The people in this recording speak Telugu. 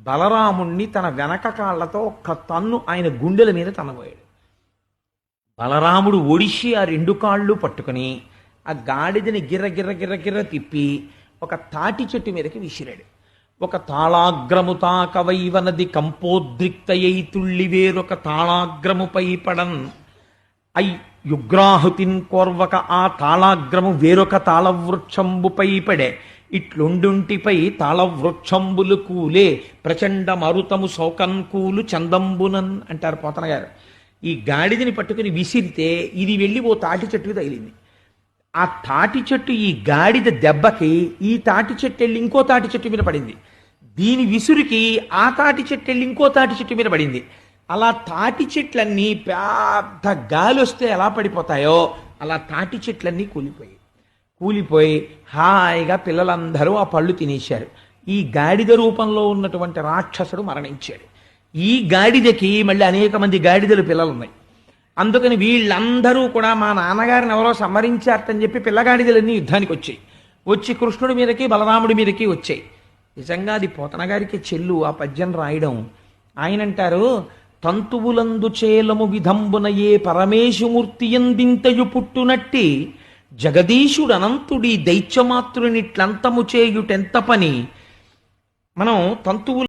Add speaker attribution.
Speaker 1: బలరాముణ్ణి తన వెనక కాళ్లతో ఒక్క తన్ను ఆయన గుండెల మీద తన్నబోయాడు. బలరాముడు ఒడిసి ఆ రెండు కాళ్ళు పట్టుకుని ఆ గాడిదని గిర్ర గిర్ర గిర్ర గిర్ర తిప్పి ఒక తాటి చెట్టు మీదకి విసిరాడు. ఒక తాళాగ్రము తాకవైవనది కంపోద్రిక్తయై తుళ్ళి వేరొక తాళాగ్రముపై పడన్ ఐ యుగ్రాహుతిన్ కోర్వక ఆ తాళాగ్రము వేరొక తాళవృక్షంబుపై పడే ఇట్లుండుంటిపై తాళవృక్షంబులు కూలే ప్రచండ మరుతము శోకన్కూలు చందంబునన్ అంటారు పోతన గారు. ఈ గాడిదని పట్టుకుని విసిరితే ఇది వెళ్ళి ఓ తాటి చెట్టుకు తగిలింది. ఆ తాటి చెట్టు ఈ గాడిద దెబ్బకి ఈ తాటి చెట్టు వెళ్ళి ఇంకో తాటి చెట్టు మీద పడింది. దీని విసురుకి ఆ తాటి చెట్టు వెళ్ళి ఇంకో తాటి చెట్టు మీద పడింది. అలా తాటి చెట్లన్నీ పెద్ద గాలి వస్తే ఎలా పడిపోతాయో అలా తాటి చెట్లన్నీ కూలిపోయి హాయిగా పిల్లలందరూ ఆ పళ్ళు తినేశారు. ఈ గాడిద రూపంలో ఉన్నటువంటి రాక్షసుడు మరణించాడు. ఈ గాడిదకి మళ్ళీ అనేక మంది గాడిదలు పిల్లలు ఉన్నాయి. అందుకని వీళ్ళందరూ కూడా మా నాన్నగారిని ఎవరో సంహరించారని చెప్పి పిల్లగాడిదలన్నీ యుద్ధానికి వచ్చి కృష్ణుడి మీదకి బలరాముడి మీదకి వచ్చాయి. నిజంగా అది పోతన గారికి చెల్లు ఆ పద్యం రాయడం. ఆయన అంటారు, తంతువులందు చేలము విధంబున ఏ పరమేశుమూర్తి ఎందింతయు పుట్టునట్టి జగదీశుడు అనంతుడి దైత్యమాతృనిట్లంతము చేయుటెంత పని. మనం తంతువులు